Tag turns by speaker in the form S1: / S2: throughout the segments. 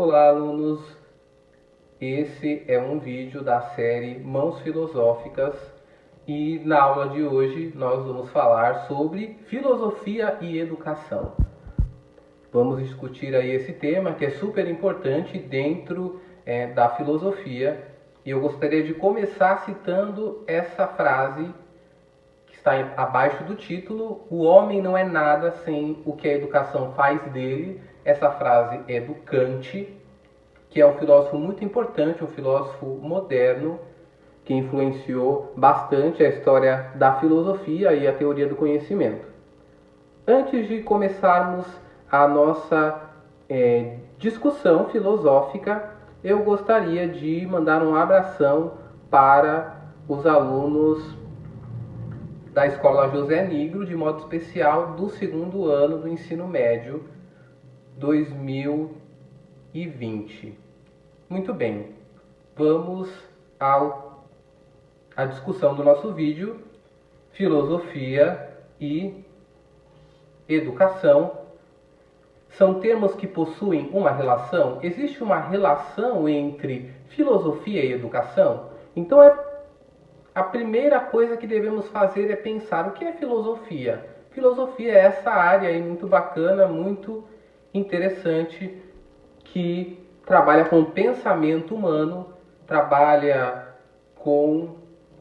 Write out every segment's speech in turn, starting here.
S1: Olá, alunos! Esse é um vídeo da série Mãos Filosóficas e na aula de hoje nós vamos falar sobre filosofia e educação. Vamos discutir aí esse tema que é super importante dentro da filosofia e eu gostaria de começar citando essa frase que está abaixo do título: o homem não é nada sem o que a educação faz dele. Essa frase é do Kant, que é um filósofo muito importante, um filósofo moderno, que influenciou bastante a história da filosofia e a teoria do conhecimento. Antes de começarmos a nossa discussão filosófica, eu gostaria de mandar um abração para os alunos da Escola José Nigro, de modo especial do segundo ano do ensino médio 2020. Muito bem, vamos à discussão do nosso vídeo. Filosofia e educação são termos que possuem uma relação? Existe uma relação entre filosofia e educação? Então a primeira coisa que devemos fazer é pensar: o que é filosofia? Filosofia é essa área aí muito bacana, muito interessante, que trabalha com o pensamento humano, trabalha com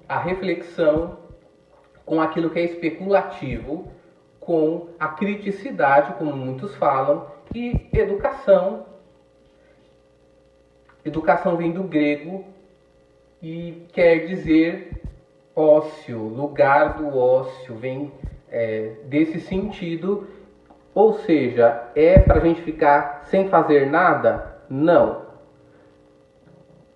S1: a reflexão, com aquilo que é especulativo, com a criticidade, como muitos falam, e educação. Educação vem do grego e quer dizer ócio, lugar do ócio, vem desse sentido. Ou seja, é para a gente ficar sem fazer nada? Não.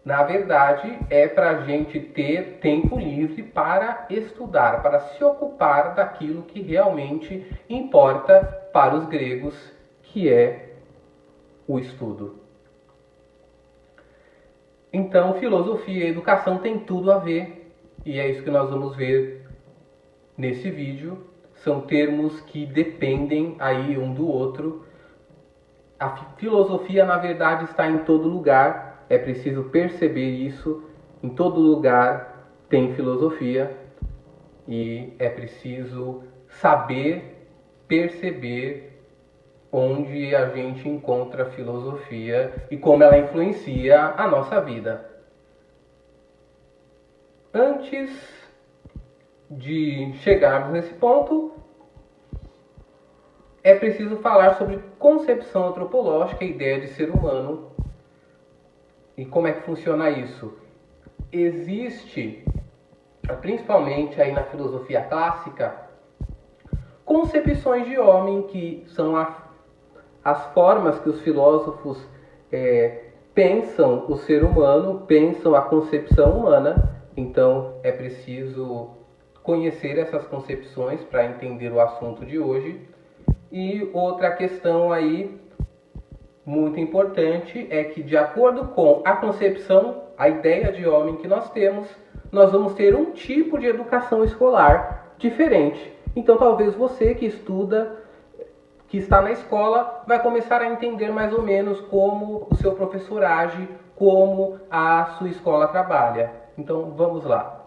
S1: Na verdade, é para a gente ter tempo livre para estudar, para se ocupar daquilo que realmente importa para os gregos, que é o estudo. Então, filosofia e educação tem tudo a ver, e é isso que nós vamos ver nesse vídeo. São termos que dependem aí um do outro. A filosofia, na verdade, está em todo lugar. É preciso perceber isso. Em todo lugar tem filosofia. E é preciso saber perceber onde a gente encontra filosofia e como ela influencia a nossa vida. Antes de chegarmos nesse ponto, é preciso falar sobre concepção antropológica, a ideia de ser humano. E como é que funciona isso? Existe, principalmente aí na filosofia clássica, concepções de homem que são as formas que os filósofos pensam o ser humano, pensam a concepção humana. Então é preciso conhecer essas concepções para entender o assunto de hoje. E outra questão aí muito importante é que, de acordo com a concepção, a ideia de homem que nós temos, nós vamos ter um tipo de educação escolar diferente. Então talvez você que estuda, que está na escola, vai começar a entender mais ou menos como o seu professor age, como a sua escola trabalha. Então vamos lá.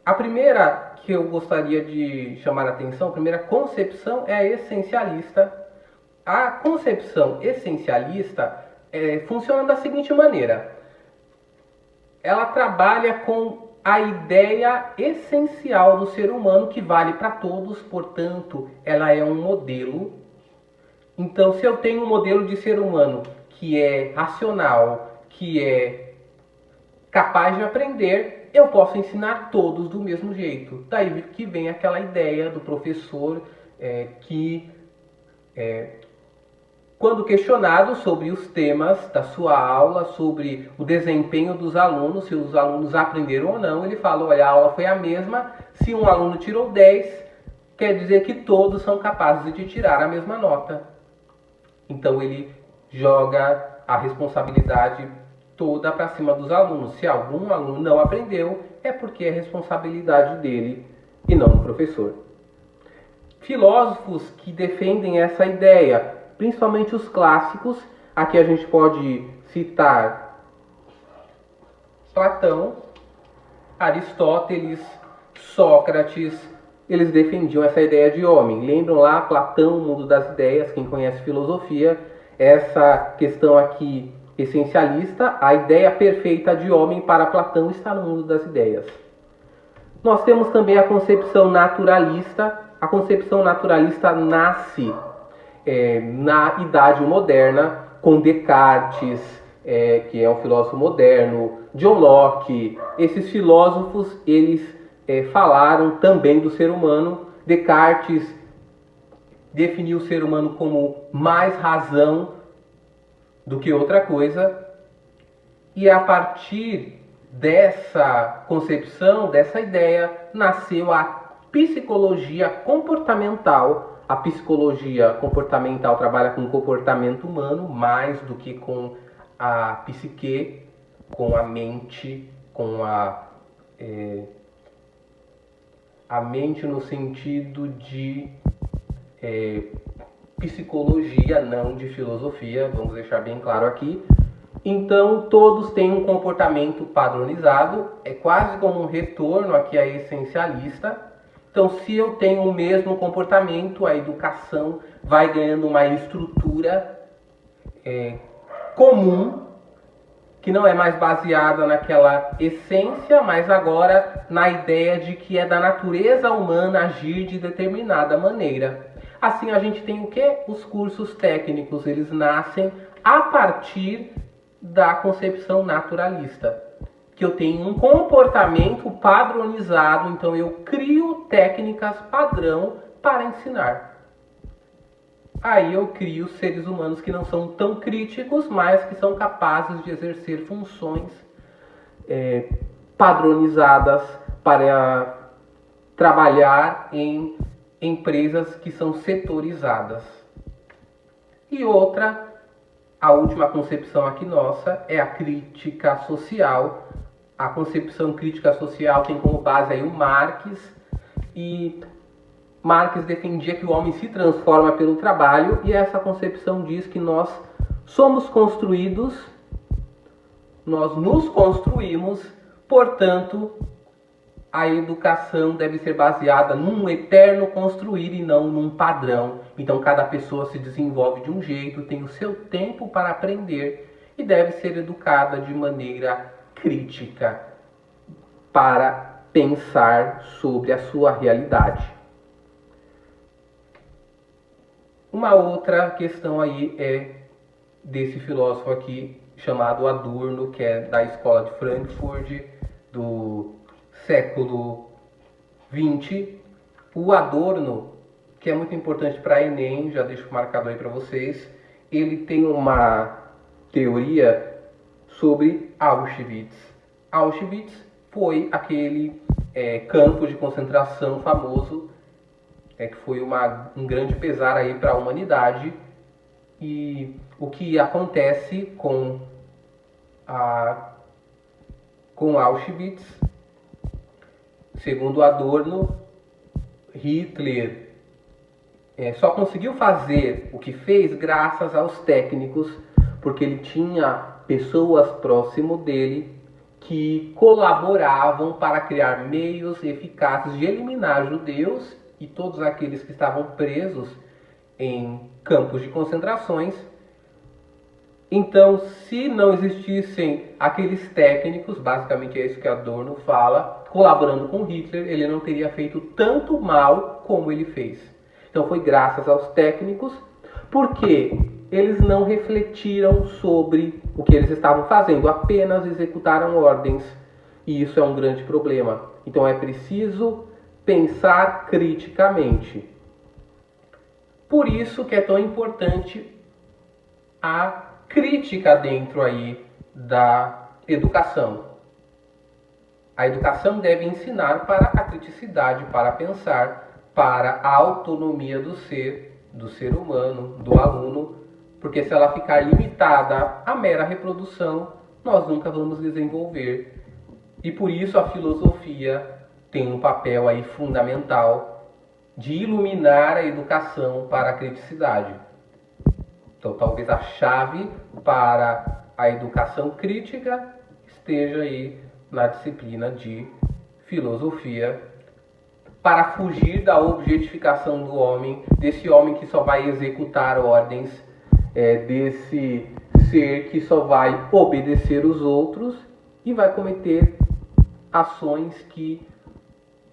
S1: A primeira que eu gostaria de chamar a atenção, a primeira concepção é a essencialista. A concepção essencialista funciona da seguinte maneira: ela trabalha com a ideia essencial do ser humano, que vale para todos, portanto, ela é um modelo. Então, se eu tenho um modelo de ser humano que é racional, que é capaz de aprender, eu posso ensinar todos do mesmo jeito. Daí que vem aquela ideia do professor que, quando questionado sobre os temas da sua aula, sobre o desempenho dos alunos, se os alunos aprenderam ou não, ele fala: olha, a aula foi a mesma, se um aluno tirou 10, quer dizer que todos são capazes de tirar a mesma nota. Então ele joga a responsabilidade toda para cima dos alunos. Se algum aluno não aprendeu, é porque é responsabilidade dele e não do professor. Filósofos que defendem essa ideia, principalmente os clássicos, Aqui a gente pode citar Platão, Aristóteles, Sócrates. Eles defendiam essa ideia de homem. Lembram lá Platão, o mundo das ideias, quem conhece filosofia, essa questão aqui essencialista, a ideia perfeita de homem para Platão está no mundo das ideias. Nós temos também a concepção naturalista. A concepção naturalista nasce na Idade Moderna, com Descartes, que é um filósofo moderno, John Locke. Esses filósofos, eles falaram também do ser humano. Descartes definiu o ser humano como mais razão do que outra coisa. E a partir dessa concepção, dessa ideia, nasceu a psicologia comportamental. A psicologia comportamental trabalha com o comportamento humano mais do que com a psique, com a mente, com a mente no sentido de psicologia, não de filosofia, vamos deixar bem claro aqui. Então, todos têm um comportamento padronizado, é quase como um retorno aqui a essencialista. Então, se eu tenho o mesmo comportamento, a educação vai ganhando uma estrutura comum, que não é mais baseada naquela essência, mas agora na ideia de que é da natureza humana agir de determinada maneira. Assim, a gente tem o quê? Os cursos técnicos, eles nascem a partir da concepção naturalista. Que eu tenho um comportamento padronizado, então eu crio técnicas padrão para ensinar. Aí eu crio seres humanos que não são tão críticos, mas que são capazes de exercer funções padronizadas para trabalhar em empresas que são setorizadas. E outra, a última concepção aqui nossa, é a crítica social. A concepção crítica social tem como base aí o Marx, e Marx defendia que o homem se transforma pelo trabalho, e essa concepção diz que nós somos construídos, nós nos construímos, portanto, a educação deve ser baseada num eterno construir e não num padrão. Então cada pessoa se desenvolve de um jeito, tem o seu tempo para aprender e deve ser educada de maneira crítica para pensar sobre a sua realidade. Uma outra questão aí é desse filósofo aqui chamado Adorno, que é da escola de Frankfurt do século XX. O Adorno, que é muito importante para Enem, já deixo marcado aí para vocês, ele tem uma teoria sobre Auschwitz. Auschwitz foi aquele campo de concentração famoso, que foi um grande pesar aí para a humanidade. E o que acontece com Auschwitz, segundo Adorno, Hitler só conseguiu fazer o que fez graças aos técnicos, porque ele tinha pessoas próximo dele que colaboravam para criar meios eficazes de eliminar judeus e todos aqueles que estavam presos em campos de concentrações. Então, se não existissem aqueles técnicos, basicamente é isso que Adorno fala, colaborando com Hitler, ele não teria feito tanto mal como ele fez. Então foi graças aos técnicos, porque eles não refletiram sobre o que eles estavam fazendo, apenas executaram ordens. E isso é um grande problema. Então é preciso pensar criticamente. Por isso que é tão importante a crítica dentro aí da educação. A educação deve ensinar para a criticidade, para pensar, para a autonomia do ser humano, do aluno, porque se ela ficar limitada à mera reprodução, nós nunca vamos desenvolver. E por isso a filosofia tem um papel aí fundamental de iluminar a educação para a criticidade. Então, talvez a chave para a educação crítica esteja aí na disciplina de filosofia, para fugir da objetificação do homem, desse homem que só vai executar ordens, desse ser que só vai obedecer os outros e vai cometer ações que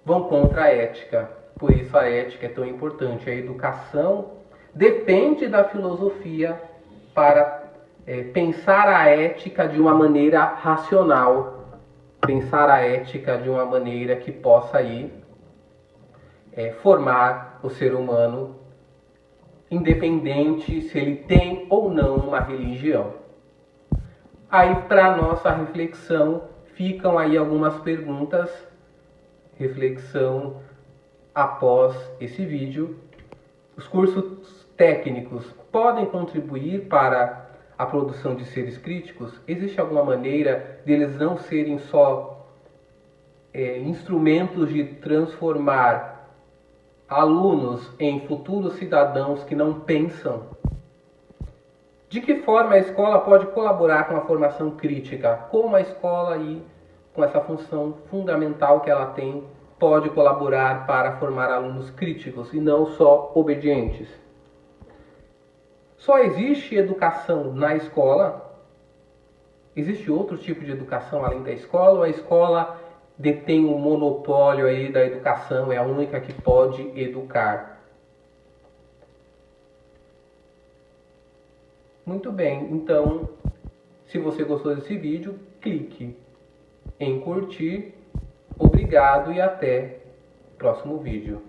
S1: vão contra a ética. Por isso a ética é tão importante. A educação depende da filosofia para pensar a ética de uma maneira racional, pensar a ética de uma maneira que possa aí formar o ser humano, independente se ele tem ou não uma religião. Aí, para nossa reflexão, ficam aí algumas perguntas, reflexão após esse vídeo. Os cursos técnicos podem contribuir para a produção de seres críticos? Existe alguma maneira deles não serem só instrumentos de transformar alunos em futuros cidadãos que não pensam? De que forma a escola pode colaborar com a formação crítica? Como a escola, aí, com essa função fundamental que ela tem, pode colaborar para formar alunos críticos e não só obedientes? Só existe educação na escola? Existe outro tipo de educação além da escola? Ou a escola detém o monopólio aí da educação, é a única que pode educar? Muito bem, então, se você gostou desse vídeo, clique em curtir. Obrigado e até o próximo vídeo.